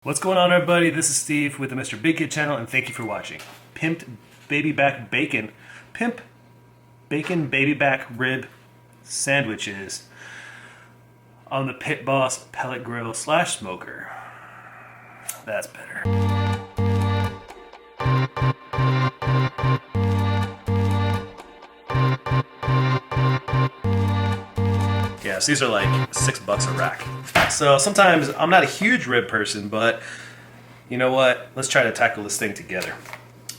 What's going on, everybody? This is Steve with the MrBigKid channel, and thank you for watching. Pimped baby back bacon. Pimp bacon baby back rib sandwiches on the Pit Boss Pellet Grill / Smoker. That's better. Yeah, so these are like $6 a rack. So sometimes I'm not a huge rib person, but you know what? Let's try to tackle this thing together.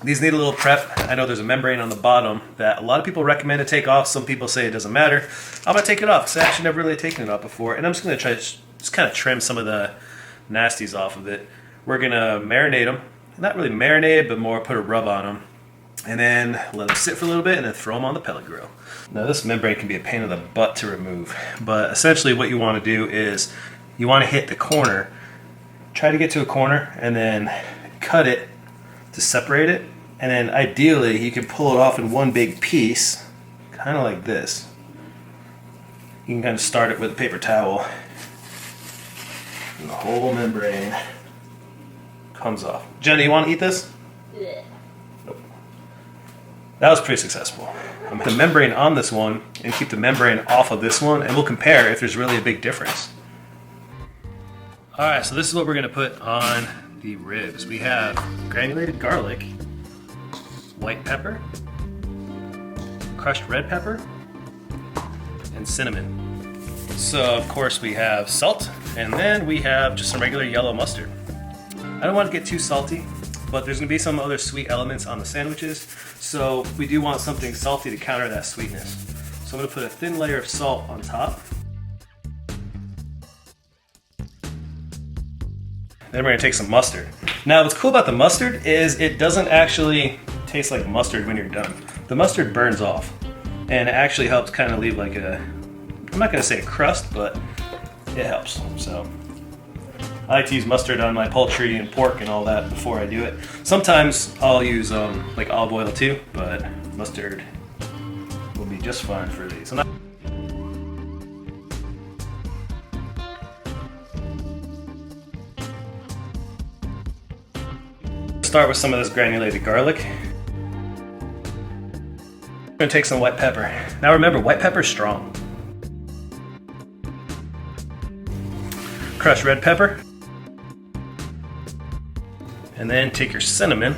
These need a little prep. I know there's a membrane on the bottom that a lot of people recommend to take off. Some people say it doesn't matter. I'm gonna take it off because I actually never really taken it off before, and I'm just gonna try to just kind of trim some of the nasties off of it. We're gonna marinate them. Not really marinate, but more put a rub on them. And then let them sit for a little bit and then throw them on the pellet grill. Now this membrane can be a pain in the butt to remove, but essentially what you want to do is you want to hit the corner, try to get to a corner and then cut it to separate it, and then ideally you can pull it off in one big piece, kind of like this. You can kind of start it with a paper towel and the whole membrane comes off. Jenna, you want to eat this? Yeah. That was pretty successful. I'm going to put the membrane on this one and keep the membrane off of this one, and we'll compare if there's really a big difference. Alright, so this is what we're going to put on the ribs. We have granulated garlic, white pepper, crushed red pepper, and cinnamon. So of course we have salt, and then we have just some regular yellow mustard. I don't want to get too salty, but there's going to be some other sweet elements on the sandwiches, so we do want something salty to counter that sweetness. So I'm going to put a thin layer of salt on top. Then we're going to take some mustard. Now what's cool about the mustard is it doesn't actually taste like mustard when you're done. The mustard burns off, and it actually helps kind of leave like a, I'm not going to say a crust, but it helps. So I like to use mustard on my poultry and pork and all that before I do it. Sometimes I'll use like olive oil too, but mustard will be just fine for these. Start with some of this granulated garlic. I'm gonna take some white pepper. Now remember, white pepper is strong. Crushed red pepper. And then take your cinnamon.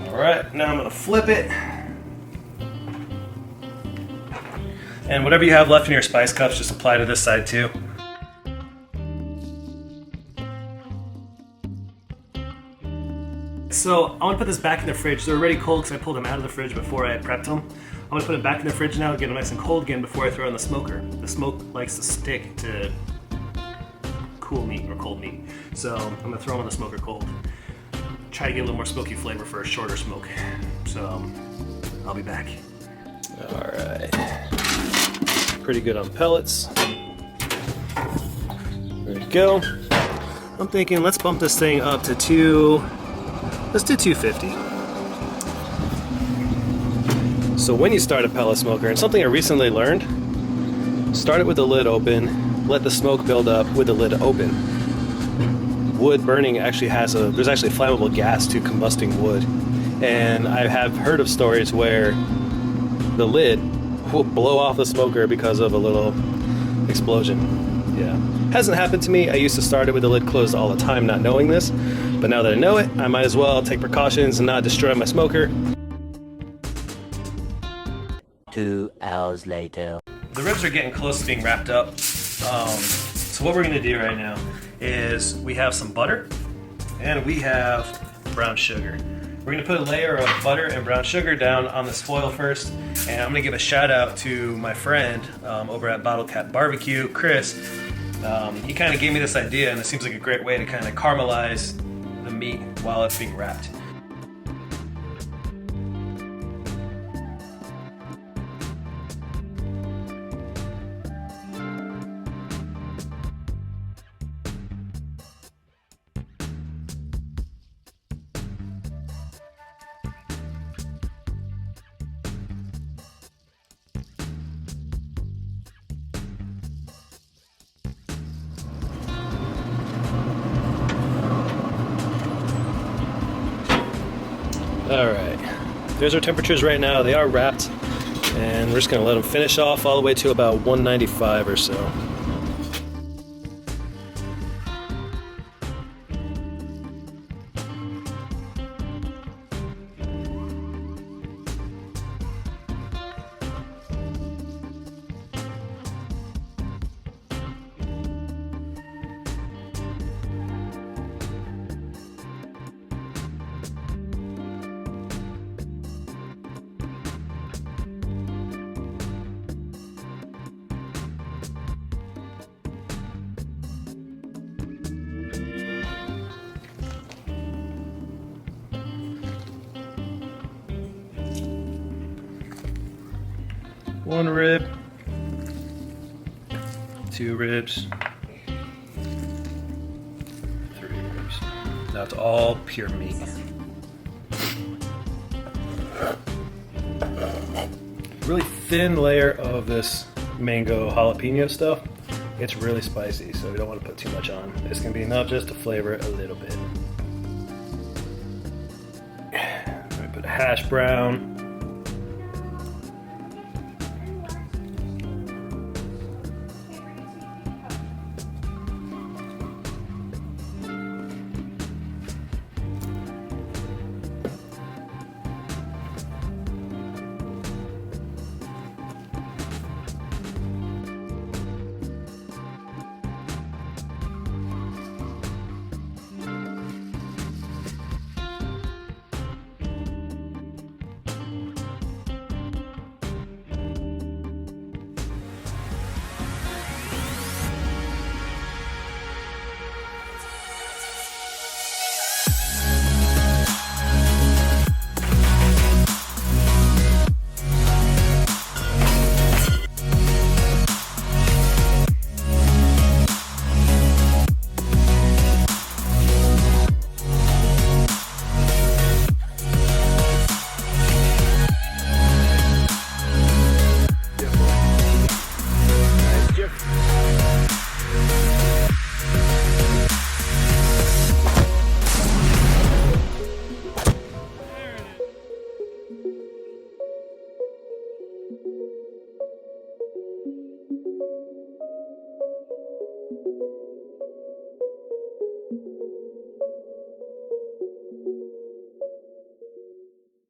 All right, now I'm gonna flip it. And whatever you have left in your spice cups, just apply to this side too. So I want to put this back in the fridge. They're already cold because I pulled them out of the fridge before I prepped them. I'm going to put them back in the fridge now, get them nice and cold again before I throw in the smoker. The smoke likes to stick to cool meat or cold meat. So I'm going to throw them on the smoker cold. Try to get a little more smoky flavor for a shorter smoke. So I'll be back. Alright. Pretty good on pellets. There we go. I'm thinking let's bump this thing up to let's do 250. So when you start a pellet smoker, and something I recently learned, start it with the lid open, let the smoke build up with the lid open. Wood burning actually there's actually flammable gas to combusting wood. And I have heard of stories where the lid will blow off the smoker because of a little explosion. Yeah. Hasn't happened to me. I used to start it with the lid closed all the time, not knowing this. But now that I know it, I might as well take precautions and not destroy my smoker. 2 hours later. The ribs are getting close to being wrapped up. So what we're gonna do right now is we have some butter and we have brown sugar. We're gonna put a layer of butter and brown sugar down on this foil first, and I'm gonna give a shout out to my friend over at Bottle Cap Barbecue, Chris. He kind of gave me this idea, and it seems like a great way to kind of caramelize the meat while it's being wrapped. All right, there's our temperatures right now. They are wrapped, and we're just gonna let them finish off all the way to about 195 or so. One rib, 2 ribs, 3 ribs. Now it's all pure meat. Really thin layer of this mango jalapeno stuff. It's really spicy, so we don't want to put too much on. It's gonna be enough just to flavor it a little bit. I'm gonna put a hash brown.